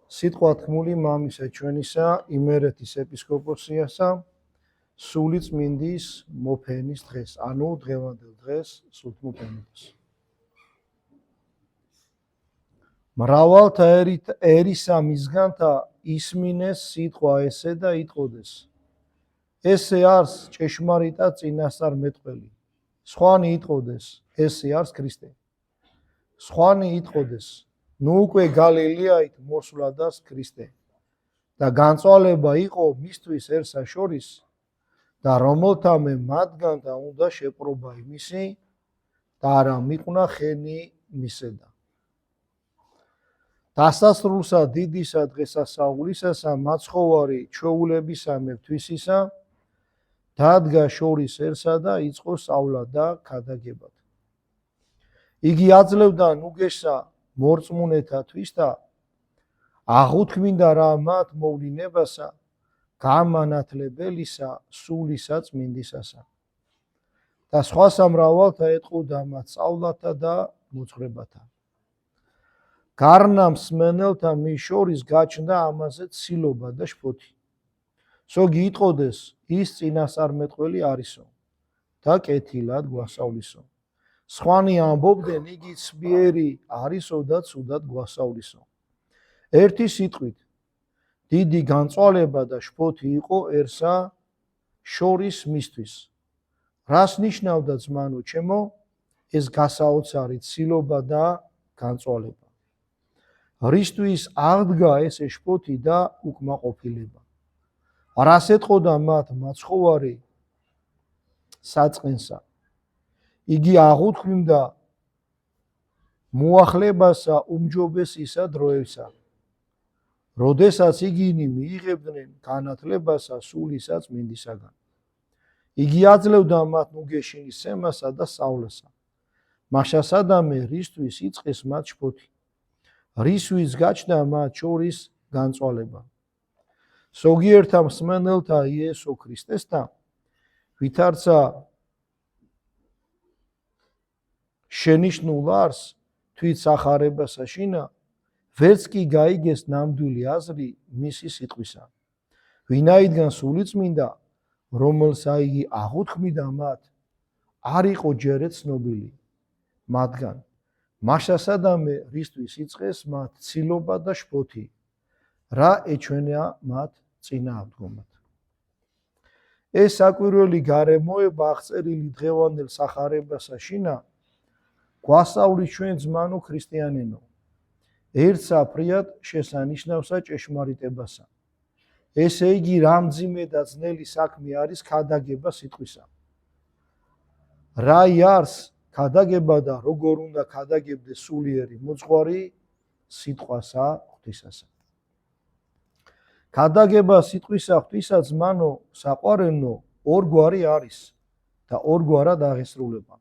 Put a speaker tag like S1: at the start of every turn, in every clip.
S1: სიტყვა თქმული მამისა ჩვენისა იმერეთის ეპისკოპოსიასა სული წმინდის მოფენის დღეს, ანუ დღევანდელ დღეს სულთმოფენობას. მრავალთა ერისა მისგანთა ისმინეს სიტყვა ესე და იტყოდეს. ესე არის ჭეშმარიტად წინასწარმეტყველი. სხვანი იტყოდეს, ესე არის ქრისტე. სხვანი იტყოდეს, ნუ უკვე გალილეაით მოსვლადას ქრისტე. და განწვალება იყო მისთვის ერთსა შორის და რომელთამე მათგანთა უნდა შეპრობა იმისი და არა მიყნა ხენი მისედა. დასასრულსა დიდისა დღესასწაულისასა მაცხოვარი ჩვეულებისამე თვისისა დადგა შორის ერთსა და იწყო სწავლა და ქადაგებად. იგი აძლევდა ნუგეშსა მორწმუნეთათვის და აღუთქმიდა რა მათ მოვლინებასა გამანათლებელისა სულისა წმინდისასა და სხვა სამრავალთა ეტყოდა მათ სწავლათა და მოძღვრებათა. გარნა მსმენელთა მის შორის გაჩნდა ამაზე ცილობა და შფოთი. ზოგი იტყოდეს ის წინასწარმეტყველი არისო და კეთილად გვასწავლისო. სხვანი ამბობდნენ იგი ცბიერი არისო და ცუდად გვასწავლისო. ერთი სიტყვით დიდი განწვალება და შფოთი იყო ერთსა შორის მისთვის. რას ნიშნავდა ძმანო ჩემო ეს გასაოცარი ცილობა და განწვალება? რისთვის აღდგა ესე შფოთი და უკმაყოფილება? რას ეტყოდა მათ მაცხოვარი საწყენსა? იგი აღუთქმდა მოახლებასა უმჯობესისა დროებსა, როდესაც იგინი მიიღებდნენ განათლებასა სულისა წმინდისაგან. იგი აძლევდა მათ ნუგეშინის სემასა და სწავლასა. მაშასადამე რისთვის იწყეს მათ შფოთი? რისთვის გაჩნდა მათ შორის განწვალება? ზოგიერთმა მსმენელთა იესო ქრისტესთან ვითარცა შენიშნულ არს თვით სახარებასა შინა, ვერც კი გაიგეს ნამდვილი აზრი მისი სიტყვისა. ვინაიდან სულიწმინდა, რომელსა იგი აღუთქმიდა მათ, არ იყო ჯერე ცნობილი მათგან. მაშასადამე რისთვის იწყეს მათ ცილობა და შფოთი, რა ეჩვენა მათ წინააღმდგომად. ეს საკვირველი გარემოება აღწერილი დღევანდელ სახარებასა შინა გვასწავლის ჩვენ ძმანო ქრისტიანენო, ერთსა ფრიად შესანიშნავსა ჭეშმარიტებასა. ესე იგი რა მძიმე და ძნელი საქმე არის ქადაგება სიტყვისა. რა იარს ქადაგება და როგორ უნდა ქადაგებდეს სულიერი მოძღვარი სიტყვასა ღვთისასა. ქადაგება სიტყვისა ღვთისა ძმანო საყვარელო ორგვარი არის და ორგვარად აღესრულება.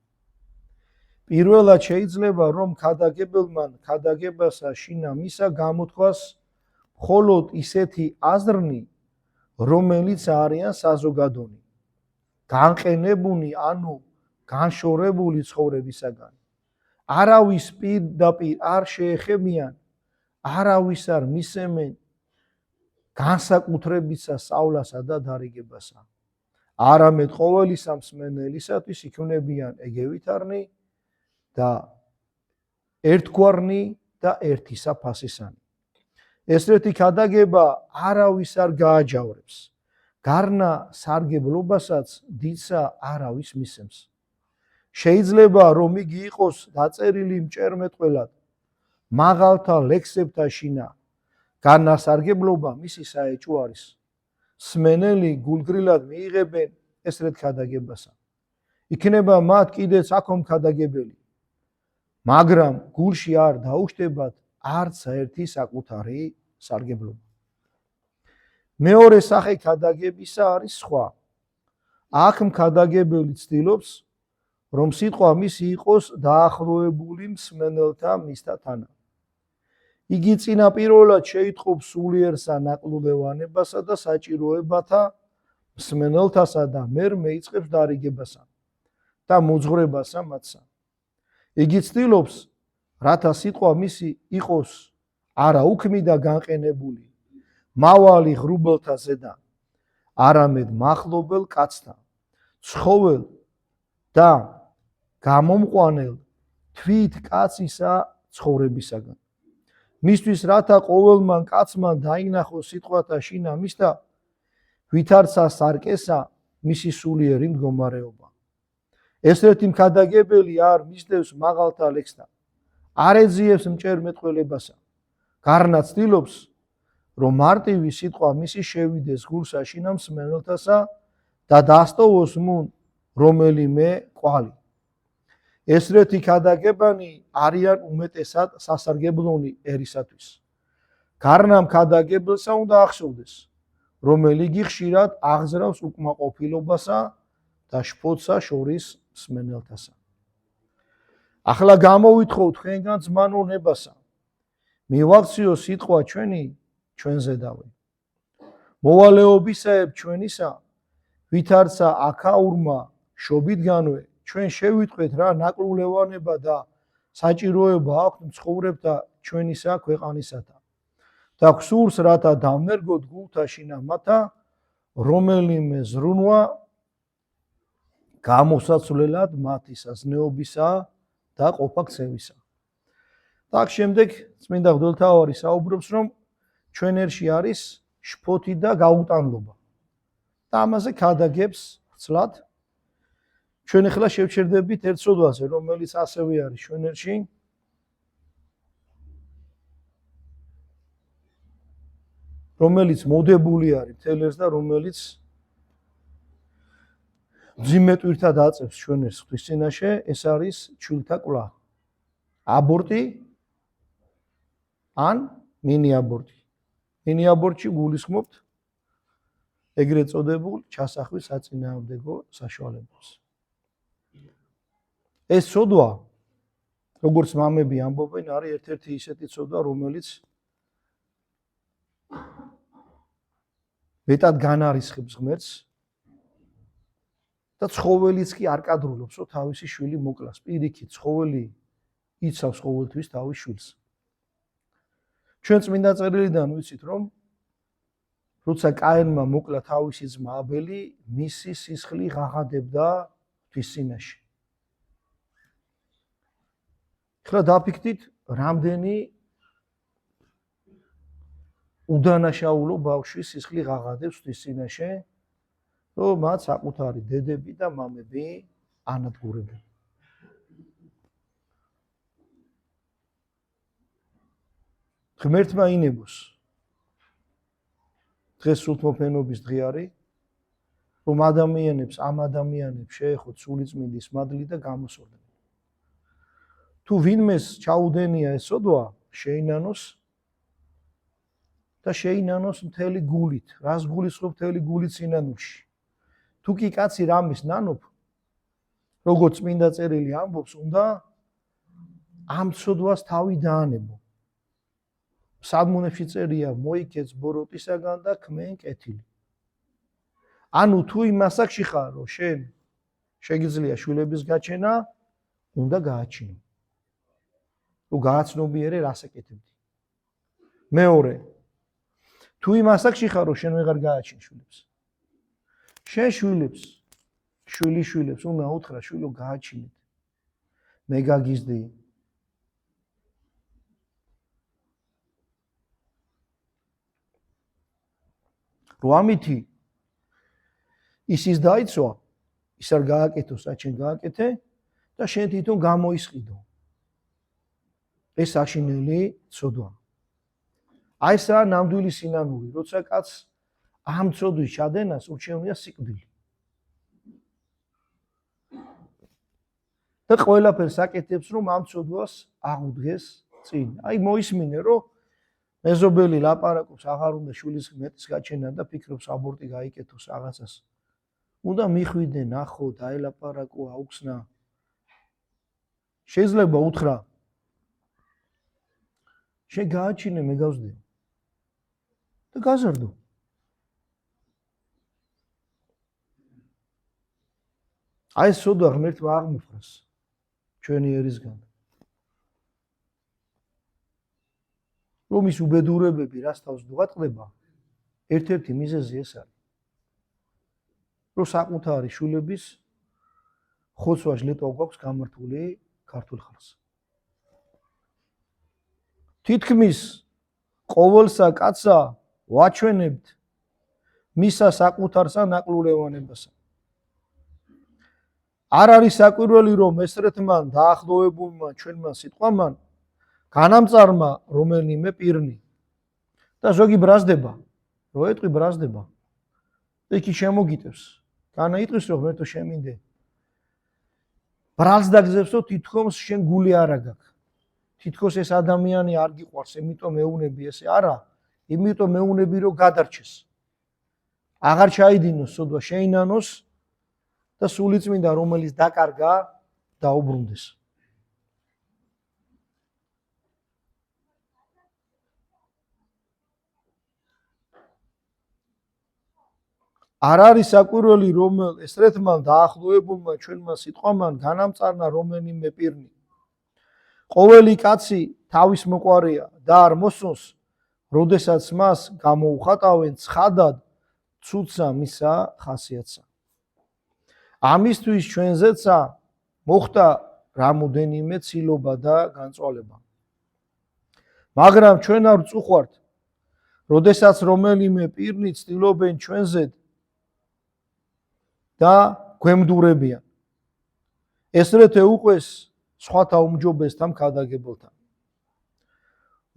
S1: პირველად შეიძლება რომ ქადაგებელმა ქადაგებასა შინა მისა გამოთქვას მხოლოდ ისეთი აზრნი, რომელიც არიან საზოგადონი, განყენებული ანუ განშორებული ცხოვრებისაგან. არავის პირდაპირ არ შეეხებიან, არავის არ მისცემენ განსაკუთრებისა სწავლასა და დარიგებასა. არამედ ყოველი სამსმენელისათვის იქნებიან ეგევითარნი და ერთგვარნი და ერთისა ფასისანი. ესეთი ქადაგება არავის არ გააჯავრებს, გარნა სარგებლობასაც დიდსა არავის მისცემს. შეიძლება რომ იგი იყოს დაწერილი მჭერმეტყველად, მაღალთა ლექსებთა შინა, გარნა სარგებლობა მისი საეჭვო არის. სმენელი გულგრილად მიიღებენ ესრეთ ქადაგებასა. იქნება მათ კიდეც აქომ ქადაგებელი, მაგრამ გულში არ დაუშვებათ არც ერთი საკუთარი სარგებლობა. მეორე სახე ქადაგებისა არის სხვა. აქ მქადაგებელი ცდილობს, რომ სიტყვა მისი იყოს დაახლოებული მსმენელთა მისთათან. იგი წინაპირობად შეიტყობს სულიერსა ნაკლულებასა და საჭიროებათა მსმენელთასა და მერ მეიწყებს დარიგებასა და მოძღვრებასა მათსა. იგი ცდილობს, რათა სიტყვა მისი იყოს არა უქმი და განყენებული მავალი ღრუბელთა ზედან, არამედ მახლობელ კაცთან, ცხოველ და გამომყვანელ თვით კაცისა ცხოვრებისაგან. მისთვის რათა ყოველმან კაცმან დაინახოს სიტყვათა შინა მისთა, ვითარცა სარკესა მისი სულიერი მდგომარეობა. ესეთი მქადაგებელი არ მისდევს მაღალთა ლექსთან, არ ეძიებს მჭერ მეტყველებასა, გარნა ცდილობს, რომ მარტივი სიტყვა მისი შევიდეს გულსა შინა მსმენელთასა და დასტოვოს მუნ რომელიმე კვალი. ესრეთი ქადაგებანი არიან უმეტესად სასარგებლონი ერისათვის. გარნა მქადაგებელსა უნდა ახსოვდეს, რომ იგი ხშირად აღზრავს უკმაყოფილობასა და შფოთსა შორის მსმენელთასა. ახლა გამოვითხოვ თქვენგან ძმანო ნებასა, მივაქციო სიტყვა ჩვენი ჩვენზედავე. მოვალეობისაებ ჩვენისა, ვითარცა აქაურმა შობიდგანვე ჩვენ შევიტყვეთ რა ნაკრულევანება და საჭიროება აქვთ მცხოვრებთა ჩვენისა ქვეყანისათა და გსურს რათა დამნერგოთ გულთა შინა მათა რომელიმე ზრუნვა გამოსაცვლელად მათი საზნეობისა და ყოფაქცევისა. და შემდეგ წმინდა მღვდელმთავარი საუბრობს, რომ ჩვენ ერში არის შფოთი და გაუტანლობა და ამაზე ქადაგებს ვრცლად. ჩვენ ახლა შევჩერდებით ერთ სოდვაზე, რომელიც ასევე არის ჩვენ ერში. რომელიც მოდებული არის მთელ ერს და რომელიც მძიმე ტვირთად აწევს ჩვენ ერს ღვთის წინაშე, ეს არის ჩვილთა კვლა. აბორტი ან მინი აბორტი. მინი აბორტში გულისხმობთ ეგრეთ წოდებულ ჩასახვის საწინააღმდეგო საშუალებას. ეს სოდვა, როგორც მამები ამბობენ, არის ერთ-ერთი ისეთი სოდვა, რომელიც მეტად განარისხებს ღმერთს და ცხოველიც კი არ კადრულობს, რომ თავისი შვილი მოკლას. პირიქით, ცხოველი იცავს ყოველთვის თავის შვილს. ჩვენ წმინდა წერილიდან ვიცით, რომ როცა კაინმა მოკლა თავისი ძმა აბელი, მისი სისხლი ღაღადებდა ღვთის წინაშე. ახლა დაფიქრდით, რამდენი უდანაშაულო ბავშვის სისხლი ღაღადებს ღვთის წინაშე, რომ მათ საკუთარი დედები და მამები ანადგურებენ. ღმერთმა ინებოს დღეს სულთმოფენობის დღე არის, რომ ამ ადამიანებს შეეხოთ სულიწმინდის მადლი და გამოსორდნენ. თუ ვინმეს ჩაუდენია ეს სოდვა, შეინანოს და შეინანოს მთელი გულით. რას გულისხმობ მთელი გულით სინანულში? თუ კი კაცი რამის ნანობ, როგორც წმინდა წერილი ამბობს, უნდა ამ სოდვას თავი დაანებო. სადგმუნებში წერია მოიქეც ბოროტისაგან და ქმენ კეთილი. ანუ თუ იმასაკში ხარ, რომ შენ შეგიძლია შვილების გაჩენა, უნდა გააჩინო. რომ გააცნობიერე რას ეკეთებდი. მეორე, თუ იმასაკში ხარ, რომ შენ ვეღარ გააჩინ შვილებს. შენ შვილებს უნდა უთხრა, შვილო გააჩინეთ. მე გაგიზდი. რომ ამითი ისის დაიცვა, ის არ გააკეთო, საჩენ გააკეთე და შენ თვითონ გამოისყიდო. ეს საშინელი ცოდვა. აი ესაა ნამდვილი სინანული, როცა კაცს ამ ცოდვის ჩადენას ურჩევნია სიკვდილი. და ყველაფერს აკეთებს, რომ ამ ცოდვას აღუდგეს წინ. აი მოისმინე, რომ მეზობელი ლაპარაკობს, აღარ უნდა შვილის მეტის გაჩენა და ფიქრობს აბორტი გაიკეთოს რაღაცას. უნდა მიხვიდე, ნახო, დაელაპარაკო, აუხსნა. შეიძლება უთხრა, შენ გააჩინე, მე გავსდე. და გაზარდო. აი ეს სოდვა ღმერთმა აღმოფხვრას ჩვენი ერისგან. რომ ის უბედურებები რას თავს გვატყდება, ერთ-ერთი მიზეზი ეს არის, რომ საკუთარი შვილების ხოცვა ჟლეტვა გვაქვს გამართული ქართულ ხალხს. თითქმის ყოველსა კაცსა ვაჩვენებთ მისა საკუთარსა ნაკლურევანებასა. არ არის საკვირველი, რომ ესრეთმან დაახლოებულმა ჩვენმა სიტყვამან განამწარმა რომელნიმე პირნი და ზოგი ბრაზდება, რო ეტყვი ბრაზდება და იქი შემოგიტევს. განა იტყვის, რომ ღმერთო შემინდე. ბრალს დაგზევსო, თითქოს შენ გული არ აგაქვს. თითქოს ეს ადამიანი არ გიყვარს, იმიტომ მეუნები ესე არა, იმიტომ მეუნები რომ გადარჩეს. აღარ ჩაიდინოს სოდვა შეინანოს და სულიწმინდა რომელიც დაკარგა დაუბრუნდეს. არ არის საკვირველი, რომ ესრეთმან დაახლოებულმა ჩვენმა სიტყვამან განამწარნა რომელნიმე პირნი. ყოველი კაცი თავის მოყვარია და არ მოსწონს, როდესაც მას გამოუხატავენ ცხადად ცუცსა მისა ხასიათსა. ამისთვის ჩვენზეცა მოხდა რამოდენიმე ცილობა და განწყალება. მაგრამ ჩვენ არ ვწუხართ, როდესაც რომელიმე პირნი ცდილობენ ჩვენზედ და გვემდურებიან. ესრეთე უყვეს სხვათა უმჯობესთან ქადაგებელთან.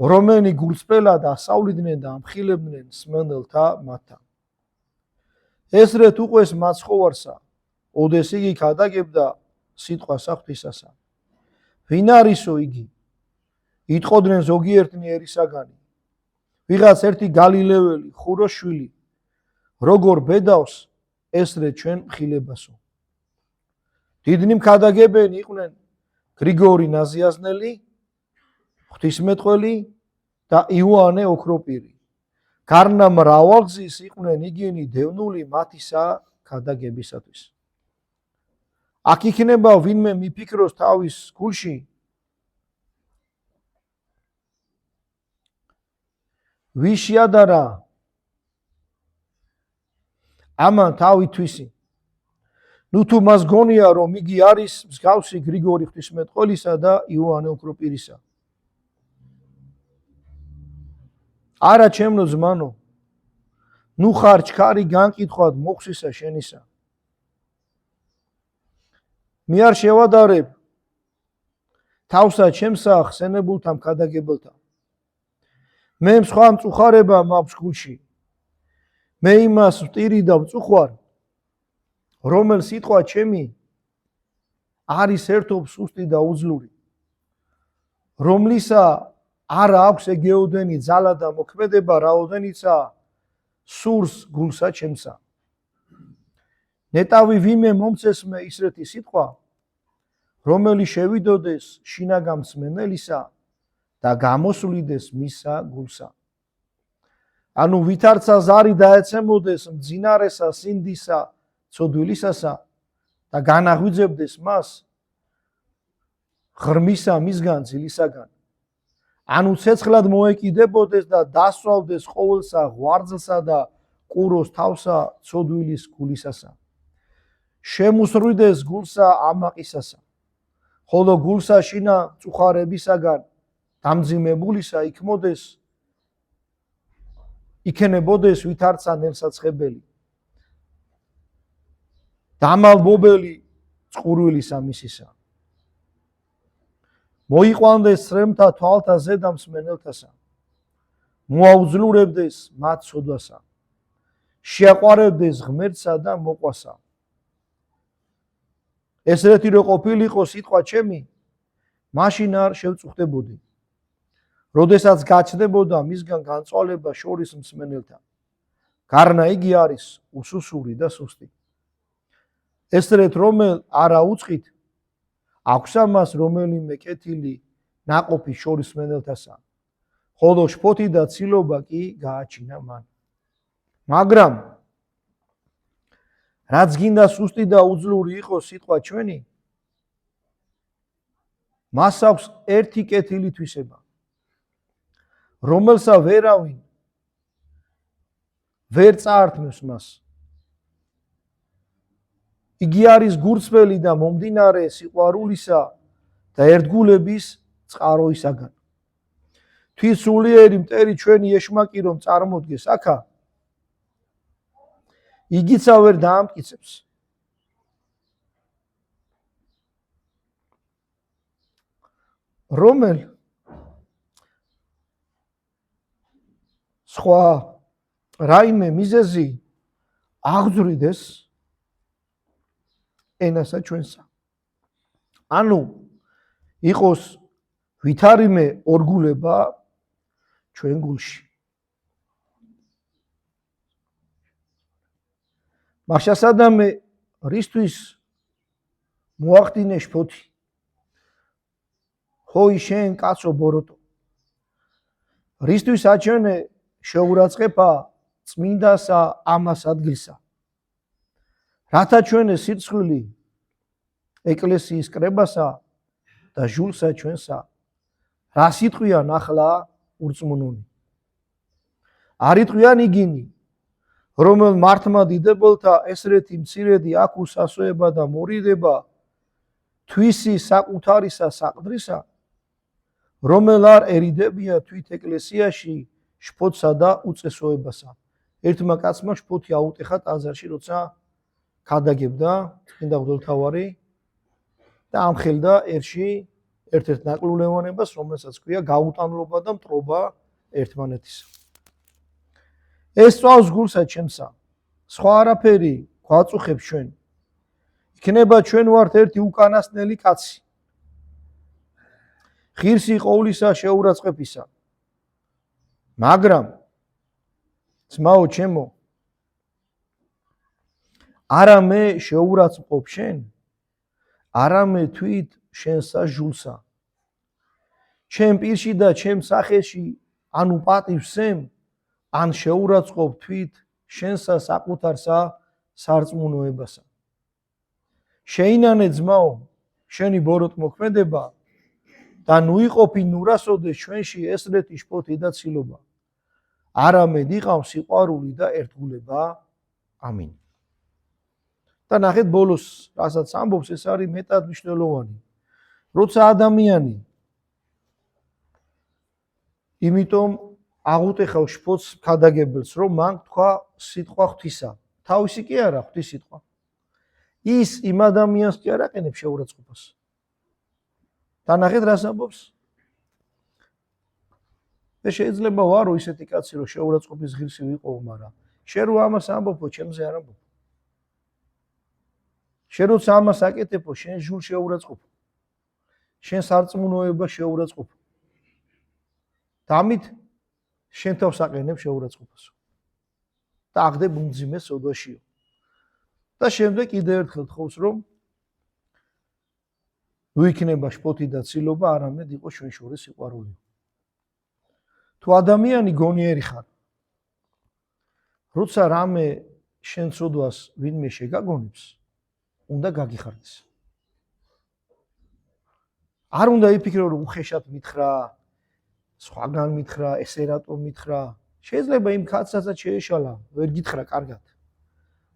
S1: რომენი გულწრფელად ასავლიდნენ და ამხილებდნენ სმენელთა მათთან. ესრეთ უყვეს მაცხოვარსა, ოდეს იგი ქადაგებდა სიტყვასა ღვთისასა. ვინ არისო იგი? იტყოდნენ ზოგიერთნი ერისაგანი. ვიღაც ერთი გალილეველი, ხუროს შვილი, როგორ ბედავს ესრეთ ჩვენ მხილებასო. დიდნი მქადაგებენი იყვნენ გრიგორი ნაზიაზნელი, ღვთისმეტყველი და იოანე ოქროპირი. გარნა მრავალგზის იყვნენ იგენი დევნული მათისა ქადაგებისათვის. აქ იქნება ვინმე მიფიქროს თავის გულში, ვის შეადარა ამან თავი თვისი. ნუ თუ მას გონია, რომ იგი არის მსგავსი გრიგორი ღვთისმეტყველისა და იოანე ოქროპირისა. არა ჩემნო ძმანო, ნუ ხარ ჩქარი განკითხვად მოხსისა შენისა. მე არ შევადარებ თავსა ჩემსა ხსენებულთა მქადაგებელთა. მე სხვა მწუხარება მაქვს გულში. მე იმას ვტირი და ვწუხვარ, რომელ სიტყვა ჩემი არის ერთობ სუსტი და უძლური, რომლისა არ აქვს ეგეოდენი ძალა და მოქმედება, რაოდენიცა სურს გულსა ჩემსა. ნეტავი ვინმე მომცესმე ისრეთი სიტყვა, რომელი შევიდოდეს შინაგან მსმენელისა და გამოსვლიდეს მისა გულსა. ანუ ვითარცა ზარი დაეცემოდეს მძინარესა სინდისა ცოდვილისასა და განაღვიძებდეს მას ღრმისა მისგან ძილისაგან. ანუ ცეცხლად მოეკიდებოდეს და დასვავდეს ყოველსა ღვარძლსა და ყუროს თავსა ცოდვილის გულისასა. შემუსრვიდეს გულსა ამაყისასა, ხოლო გულსა შინა მწუხარებისაგან დამძიმებულისა იქნებოდეს ვითარცა ნელსაცხებელი. დამალბობელი წყურვილისა მისისა. მოიყვანდეს სრემთა თვალთა ზედა მსმენელთასა. მოაუძლურებდეს მათ ცოდვასა. შეაყვარებდეს ღმერთსა და მოყვასა. ესრეთი რო ყოფილიყო სიტყვა ჩემი, მაშინ არ შევწუხდებოდი. როდესაც გაჩნდებოდა მისგან განწყალება შორის მსმენელთან. გარნა იგი არის უსუსური და სუსტი. ესრეთ რომელ არა უწყით, აქვს ამას რომელიმე კეთილი ნაყოფი შორის მსმენელთასა, ხოლო შფოთი და ცილობა კი გააჩინა მან. მაგრამ რაც გინდა სუსტი და უძლური იყოს სიტყვა ჩვენი, მას აქვს ერთი კეთილი თვისება. რომელსა ვერავინ ვერ წაართმევს მას. იგი არის გურწველი და მომდინარე სიყვარულისა და ერთგულების წყაროისაგან. თვისულიერი მტერი ჩვენი ეშმაკი რომ წარმოდგეს აქა, იგიცა ვერ დაამტკიცებს. რომელ სხვა რაიმე მიზეზი აღძვრიდეს ენასა ჩვენსა. ანუ იყოს ვითარიმე ორგულება ჩვენ გულში. მაშასადამე რისთვის მოახდინე შფოთი? ხოი შენ კაცო ბოროტო. რისთვის აჩვენე შეურაცხყოფა წმინდასა ამას ადგილსა. რათა ჩვენე სირცხვილი ეკლესიის კრებასა და ჟულსა ჩვენსა. რა სიტყვიან ახლა ურწმუნონი. არ იტყვიან იგინი, რომელ მართმა დიდებელთა ესრეთი მცირედი აქ უსასოება და მორიდება თვისი საკუთარისა საყდრისა, რომელ არ ერიდებია თვით ეკლესიაში შფოთსა და უწესოებასა. ერთმა კაცმა შფოთი აუტეხა ტაძარში, როცა ქადაგებდა წმინდა მღვდელმთავარი და ამხელდა ერთ-ერთ ნაკლულევანებას, რომელსაც ქვია გაუტანლობა და მტრობა ერთმანეთისა. ეს წვავს გულსა ჩემსა, სხვა არაფერი გვაწუხებს ჩვენ. იქნება ჩვენ ვართ ერთი უკანასკნელი კაცი. ღირსი ყოვლისა შეურაცხყოფისა. მაგრამ ძმაო ჩემო, არა მე შეურაცხყოფ შენ, არამე თვით შენსა ჟულსა. ჩემ პირში და ჩემ სახეში ანუ პატივსემ, ან შეურაცხყოფ თვით შენსა საკუთარსა სარწმუნოებასა. შეინანე ძმაო, შენი ბოროტ მოქმედება და ნუიყოფი ნურასოდეს ჩვენში ესრეთი შფოთი და ცილობა. არამედ იყავს სიყვარული და ერთგულება. ამინ. და ნახეთ ბოლოს, რასაც ამბობს, ეს არის მეტად მნიშვნელოვანი. როცა ადამიანი იმიტომ აღუტეხავ შფოთს ქადაგებელს, რომ მან თქვა სიტყვა ღვთისა. თავისი კი არა, ღვთის სიტყვა. ის იმ ადამიანს კი არ აყენებს შეურაცხყოფას. და ნახეთ რას ამბობს. და შეიძლება ვარო ისეთი კაცი, რომ შეურაცხყოფის ღირსი ვიყო, მაგრამ შენ რო ამას ამბობო, ჩემზე არ ამბობ. შენ როცა ამას აკეთებო, შენ ჟულ შეურაცხყოფო. შენ სარწმუნოება შეურაცხყოფო. და ამით შენ თავს აყენებ შეურაცხყოფას. და აღდებ უმძიმე სოდვაშიო. და შემდეგ კიდევ ერთხელ თხოვს, რომ ნუ იქნება შფოთი და ცილობა, არამედ იყოს ჩვენ შორის სიყვარული. თუ ადამიანი გონიერი ხარ, როცა რამე შენ ცოდვას ვინმე შეგაგონებს, უნდა გაგიხარდეს. არ უნდა იფიქრო, რომ უხეშად მითხრა, სხვაგან მითხრა, ესე რატომ მითხრა. შეიძლება იმ კაცსაც შეეშალა, ვერ გითხრა კარგად.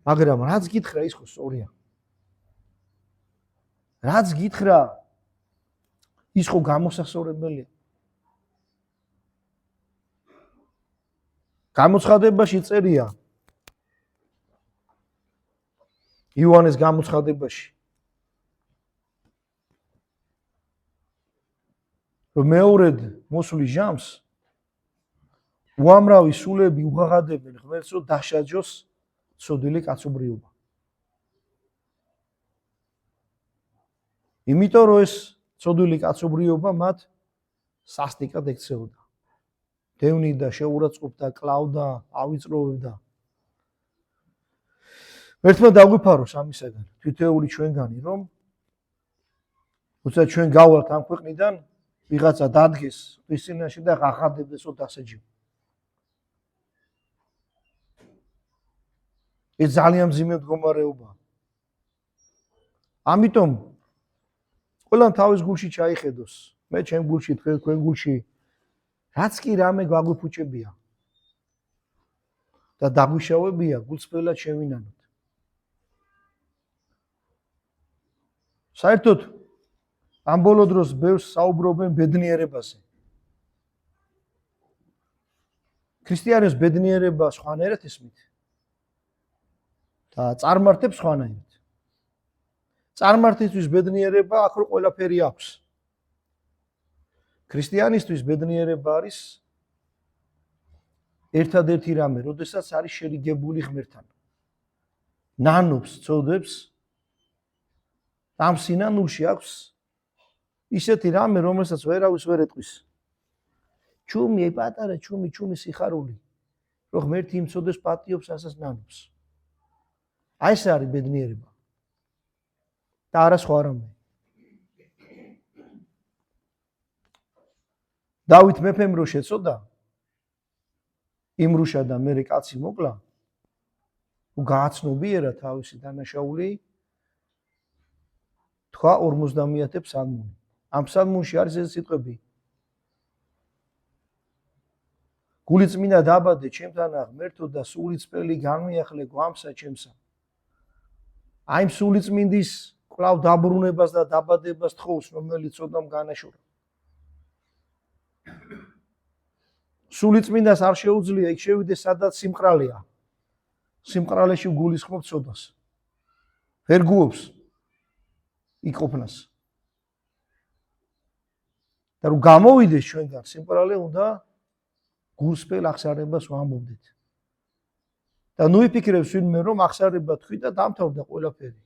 S1: მაგრამ რაც გითხრა, ის ხო სწორია. რაც გითხრა, ის ხო გამოსასწორებელია. გამოცხადებაში წერია, იოანეს გამოცხადებაში, რომ მეორედ მოსული ჟამს უამრავი სულები უღაღადებენ ღმერთს, რომ დაშაჯოს ცოდვილი კაცობრიობა. იმიტომ რომ ეს ცოდვილი კაცობრიობა მათ სასტიკად ექცეოდა. დევნიდა, შეურაცხყოფდა, კლავდა, ავიწროვებდა. ერთმა დაგვიფაროს ამისაგან, თითოეული ჩვენგანი, რომ როცა ჩვენ გავალთ ამ ქვეყნიდან, ვიღაცა დადგეს ღვთის წინაშე და ღაღადებდეს, რომ დასაჯიო. ეს ძალიან მძიმე მდგომარეობაა. ამიტომ ყველამ თავის გულში ჩაიხედოს. მე ჩემ გულში, თქვენ გულში რაც კი რამე გაგვიფუჭებია და დაგვიშავებია, გულწრფელად შევინანოთ. საერთოდ ამ ბოლო დროს ბევრს საუბრობენ ბედნიერებაზე. ქრისტიანებს ბედნიერება სხვანაირად ისმით და წარმართებს სხვანაირად. წარმართისთვის ბედნიერება აქ რო ყველაფერი აქვს. ქრისტიანისთვის ბედნიერება არის ერთადერთი რამე, როდესაც არის შერიგებული ღმერთთან. ნანობს, წოდებს ამ სინანულში აქვს ისეთი რამე, რომელსაც ვერავის ვერ ეტყვის. ჩუმი, პატარა ჩუმი სიხარული, რომ ღმერთი იმწოდეს პატიობს, რასაც ნანობს. აი ეს არის ბედნიერება. და არა სხვა რამე. დავით მეფემ რო შეწოდა, იმრუშა და მერე კაცი მოკლა, გააცნობიერა თავისი დანაშაული, თქვა 50 ფსალმუნი. ამ ფსალმუნში არის ეს სიტყვები. გულიწმინდა დაბადე ჩემთანა ღმერთო და სულიწმელი განმიახლე გვამსა ჩემსა. აი ამ სულიწმინდის კვლავ დაბრუნებას და დაბადებას თხოვს, რომელიც ცოდვამ განაშორა. სულიწმინდას არ შეუძლია იქ შევიდეს, სადაც სიმყრალეა. სიმყრალეში გულისხმობს ცოდვას. ვერ გუობს იქ ყოფნას. და რომ გამოვიდეს ჩვენგან სიმყრალე, უნდა გულსფელ აღსარებას ვამბობდეთ. და ნუ იფიქრებს ვინმე რომ აღსარება თქვი და დამთავრდა ყველაფერი.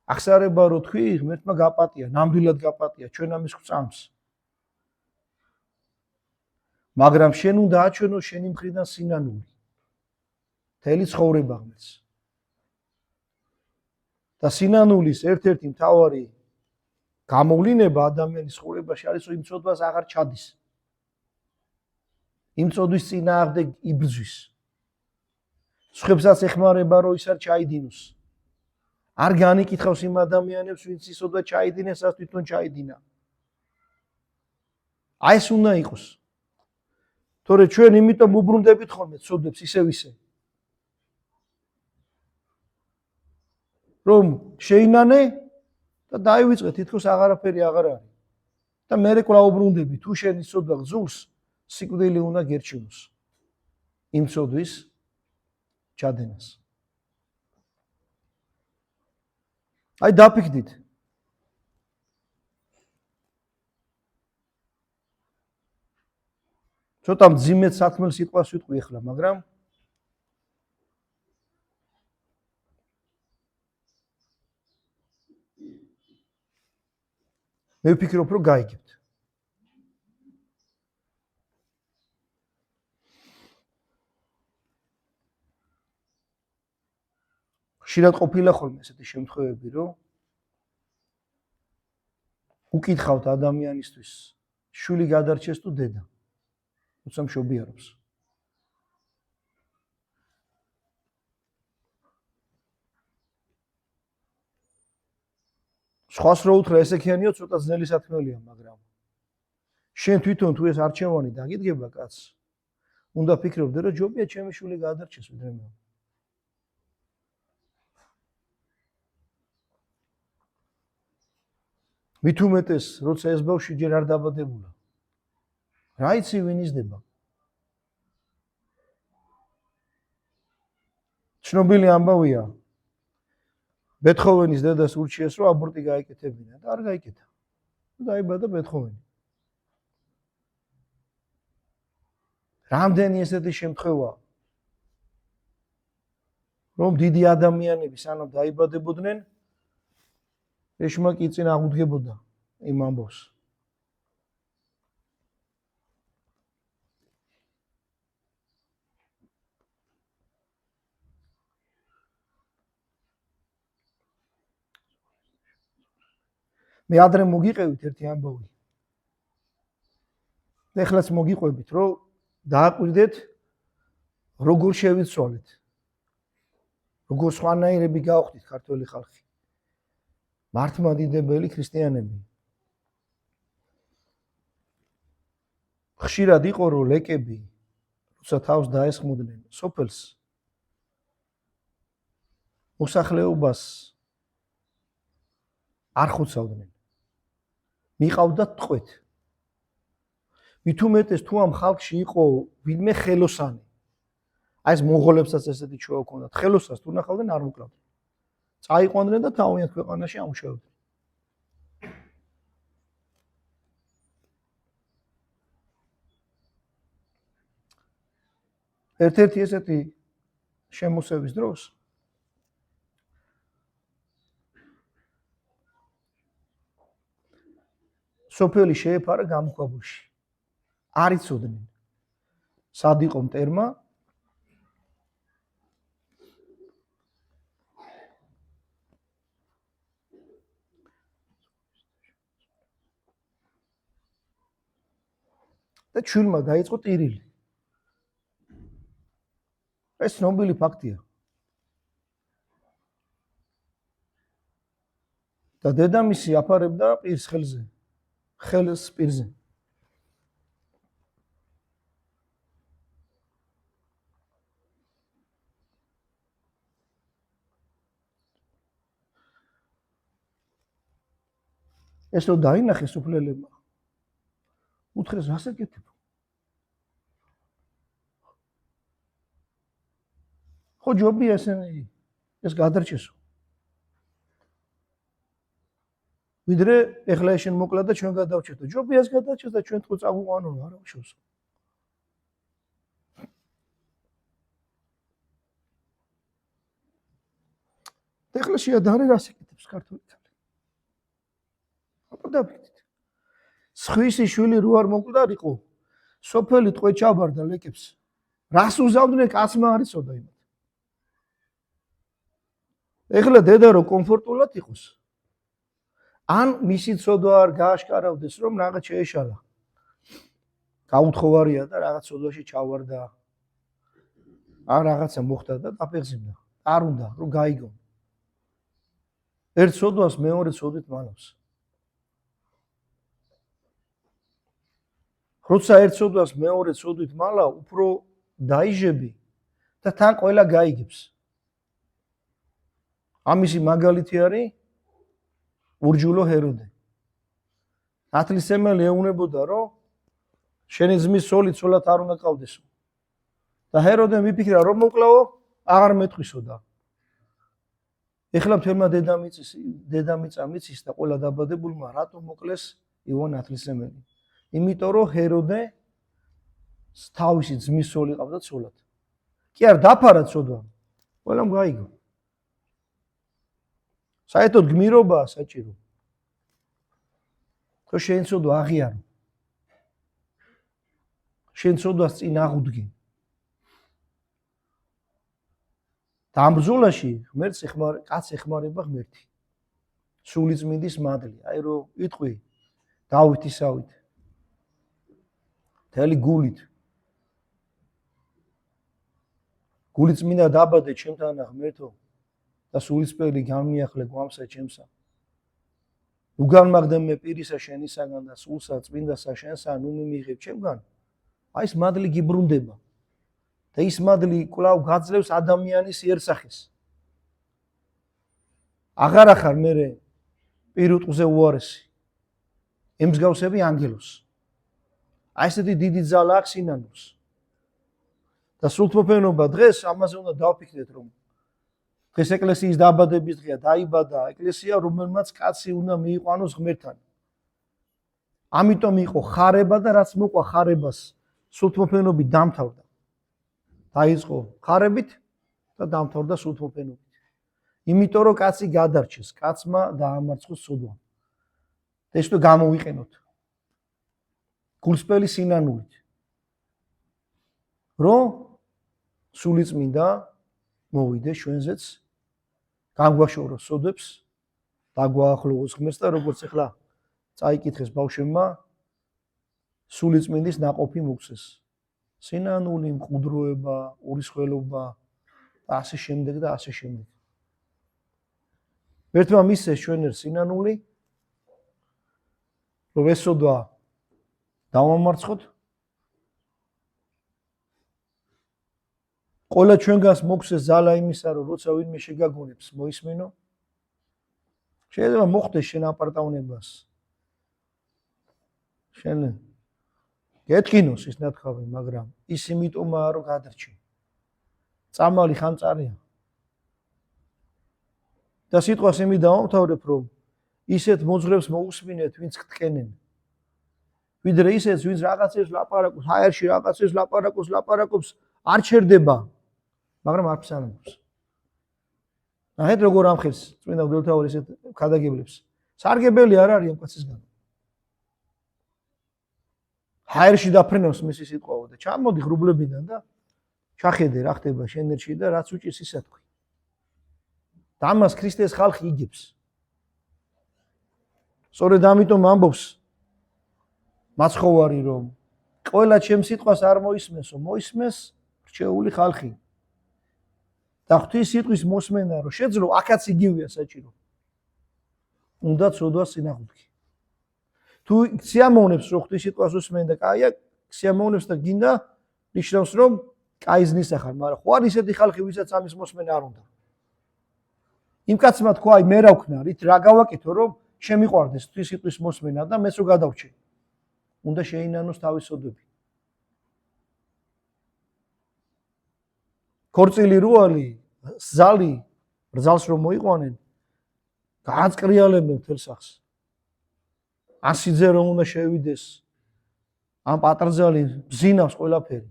S1: აღსარება რო თქვი, ღმერთმა გაპატია, ნამდვილად გაპატია ჩვენ ამის გვწამს. მაგრამ შენ უნდა აჩვენო შენი მხრიდან სინანული. მთელი ცხოვრება ღმერთს. და სინანულის ერთ-ერთი მთავარი გამოვლინება ადამიანის ცხოვრებაში არის, რომ იმ წოდვას აღარ ჩადის. იმ წოდვის წინააღმდეგ იბრძვის. სხვებსაც ეხმარება, რომ ის არ ჩაიდინოს. არ განიკითხავს იმ ადამიანებს, ვინც ისოდვა ჩაიდინეს, რაც თვითონ ჩაიდინა. აი ეს უნდა იყოს. თორე ჩვენ იმიტომ უბრუნდებით ხოლმე ცოდვებს ისევ ისე. რომ შეინანე და დაივიწყე, თითქოს აღარაფერი აღარ არის. და მე კვლავ უბრუნდები, თუ შენი ცოდვა გძულს, სიკვდილი უნდა გერჩინოს. იმ ცოდვის ჩადენას. აი დაფიქრდით. ცოტა მძიმედ საქმელ სიტყვას ვიტყვი ახლა, მაგრამ მე ვფიქრობ, რომ გაიგებთ. ხშირად ყოფილა ხოლმე ესეთი შემთხვევები, რომ უკითხავთ ადამიანისთვის, შვილი გადარჩეს თუ დედა. როცა მშობიარობს. სხვას რო უთხრა ესექიანიო, ცოტა ძნელი საქმეა, მაგრამ შენ თვითონ თუ ეს არჩევანი დაგიდგება კაცს, უნდა ფიქრობდე, რომ ჯობია ჩემი შვილი გადარჩეს ვიდრე მე. მით უმეტეს, როცა ეს ბავშვი ჯერ არ დაბადებულა. რა იცი ვინ იზრდება? ცნობილი ამბავია. ბეთჰოვენის დედას ურჩიეს, რომ აბორტი გაეკეთებინა და არ გაიკეთა. დაიბადა ბეთჰოვენი. რამდენი ესეთი შემთხვევა, რომ დიდი ადამიანები სანამ დაიბადებოდნენ, ეშმაკი წინ აღუდგებოდა იმ ამბავს. მე ადრე მოგიყევით ერთი ამბავი. ეხლაც მოგიყვებით, რომ დააკვირდეთ, როგორ შევიცვალეთ. როგორ სხვანაირები გავხდით ქართველი ხალხი. მართლმადიდებელი ქრისტიანები. ხშირად იყო რომ ლეკები როცა თავს დაესხმოდნენ სოფელს მოსახლეობას არ ხოცავდნენ მიყავდათ ტყვეთ მით უმეტეს თუ ამ ხალხში იყო ვინმე ხელოსანი აი ეს მონღოლებსაც ესეთი ჩვევა ჰქონდათ ხელოსას თუ ნახავდნენ არ მოკლავდნენ წაიყვანდნენ და თავიანთ ქვეყანაში ამუშავებდნენ ერთ-ერთი ესეთი შემოსევის დროს სოფელი შეეფარა გამოქვაბულში არ იცოდნენ სად იყო მტერმა და ჩვილმა დაიწყო ტირილი ეს ცნობილი ფაქტია და დედამისი აფარებდა პირს ხელზე ხელს პირზე ეს რო დაინახეს უფლებმა უთხრეს რას ეკეთებ ხო ჯობია ესენი ეს გადარჩესო ვიდრე ეხლა შენ მოკლა და ჩვენ გადავჭერდო ჯობია ეს გადარჩეს და ჩვენ თქო წაგვიყვანო არა უშავს ეხლა შეადარე რას ეკეთებს ქართული თალე აბა დავიქით სხვისი შვილი რო არ მოკვდარიყო სოფელი ტყვე ჩაბარდა ლეკებს რას უზავდნენ კაცმა არ იცოდა იმათ ეხლა დედა რო კომფორტულად იყოს ან მისი ცოდვა არ გააშკარავდეს რომ რაღაც შეეშალა გაუთხოვარია და რაღაც ცოდვაში ჩავარდა ან რაღაცა მოხდა და დაფეხმძიმდა არ უნდა რომ გაიგო ერთ ცოდვას მეორე ცოდვით მალავს როცა ერთ ცოდვას მეორე ცოდვით მალავ უფრო დაიჟები და თან ყველა გაიგებს ამისი მაგალითი არის ურჯულო ჰეროდე ნათლისმცემელი ეუბნებოდა რომ შენი ძმის სოლით სოლად არ უნდა ყავდესო და ჰეროდემ მიფიქრა რომ მოკლავო აღარ მეტყვისოდა ეხლა მთელმა დედამიწამ იცის და ყველა დაბადებულმა რატომ მოკლეს იოანე ნათლისმცემელი იმიტომ რომ ჰეროდე თავისი ძმის სოლი ყავდა სოლად კი არ დაფარა ცოდვა ყველამ გაიგო საერთოდ გმირობაა საჭირო თუ შენ ცოდვა აღიარო შენ ცოდვას წინ აღუდგე და ამ ბრძოლაში ღმერთს კაცს ეხმარება ღმერთი სულიწმინდის მადლი აი რომ იტყვი დავითისავით მთელი გულით მინდა დაბადე ჩემთანა ღმერთო და სულისწმინდი განმიახლე გვამსა ჩემსა უგანმაგდე მე პირისა შენისაგან და სულსა წმინდასა შენსა ნუ მიმიღებ ჩემგან აი ეს მადლი გიბრუნდება და ის მადლი კვლავ გაძლევს ადამიანის იერსახეს აღარ ახარ მე პირუტყზე უარესი ემსგავსები ანგელოს აი ესეთი დიდი ძალა აქვს სინანულს და სულთმოფენობა დღეს ამაზე უნდა დავფიქრდეთ რომ დღეს ეკლესიის დაბადების დღეა დაიბადა ეკლესია რომელმაც კაცი უნდა მიიყვანოს ღმერთთან ამიტომ იყო ხარება და რაც მოყვა ხარებას სულთმოფენობით დამთავრდა დაიწყო ხარებით და დამთავრდა სულთმოფენობით იმიტომ რომ კაცი გადარჩეს კაცმა დაამარცხოს ცოდვა და ეს თუ გამოვიყენოთ გულსπელი სინანულით რომ სულიწმინდა მოვიდეს ჩვენზეც განგვაშოროს სოდებს დაგვაახლოვოს ღმერთს და როგორც ახლა წაიკითხეს ბავშვებმა სულიწმინდის ნაყოფი მოგცეს სინანული მყუდროება ურისხველობა და ასე შემდეგ და ასე შემდეგ ერთმა მისცეს ჩვენ სინანული რომ ეს სოდვა დავამარცხოთ ყველა ჩვენგანს მოგვცეს ძალა იმისა, რომ როცა ვინმე შეგაგონებს, მოისმინო. შეიძლება მოხდეს შენ აპარტაუნებას. შენ გეტკინოს ის ნათქვამი, მაგრამ ის იმიტომაა, რომ გადარჩი. წამალი ხამწარია. და სიტყვას იმით დავამთავრებ, რომ ისეთ მოძღვრებს მოусმინეთ, ვინც გტკენენ. ვიდრე ისეთ, ვინც რაღაცებს ლაპარაკობს, ჰაერში რაღაცებს ლაპარაკობს, არ ჩერდება, მაგრამ არ ფსანობს. ნახეთ როგორ ამხელს წმინდა მღვდელმთავარი ესეთ ქადაგებლებს. სარგებელი არ არის ამ კაცისგან. ჰაერში დაფრენავს მისი სიტყვაო და ჩამოდი ღრუბლებიდან და ჩახედე რა ხდება შენერში და რაც უჭირს ისა თქვი. და ამას ქრისტეს ხალხი იგებს. სწორედ ამიტომ ამბობს მაცხოვარი, რომ ყველა ჩემს სიტყვას არ მოისმენსო, მოისმენს რჩეული ხალხი. და ღვთის სიტყვის მოსმენა რომ შეძლო, აქაც იგივეა საჭირო. უნდა ცოდვა სინახულში. თუ სიამოვნებს რომ ღვთის სიტყვას უსმენ და კაია, სიამოვნებს და გინდა ნიშნავს რომ კაიზნის ახარ, მაგრამ ხო არ ისეთი ხალხი, ვისაც ამის მოსმენა არ უნდა. იმ კაცმა თქვა, აი მე რა ვქნა, რით რა გავაკეთო, რომ შემიყვარდეს ღვთის სიტყვის მოსმენა და მეც რო გადავრჩე. უნდა შეინანოს თავის სოდები. ქორწილი რუალი, ზალი, რძალს რომ მოიყვანენ, გააწყრიალებენ მთელ სახს. ასიძე რომ უნდა შევიდეს, ამ პატრზალი ბზინავს ყველაფერი.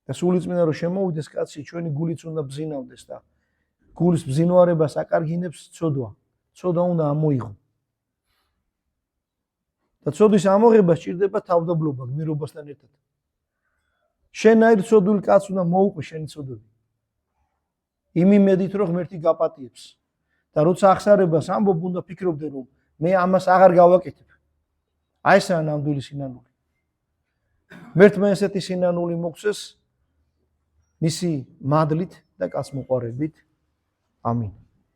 S1: და სულიწმინდა რომ შემოვიდეს კაცი, ჩვენი გულიც უნდა ბზინავდეს და გულის ბზინვარებას აკარგინებს ცოდვა. ცოდვა უნდა ამოიღო. და ცოდვის ამოღება სჭირდება თავდაბლობა გმირობასთან ერთად. შენაირ ცოდულ კაცს უნდა მოუყვე შენი ცოდვები. იმ იმედით რომ ღმერთი გაპატიებს. და როცა ახსარებას ამბობ, უნდა ფიქრობდე რომ მე ამას აღარ გავაკეთებ. აი ესაა ნამდვილი სინანული. ღმერთმა ესეთი სინანული მოგცეს მისი მადლით და კაცმოყვარებით. ამინ.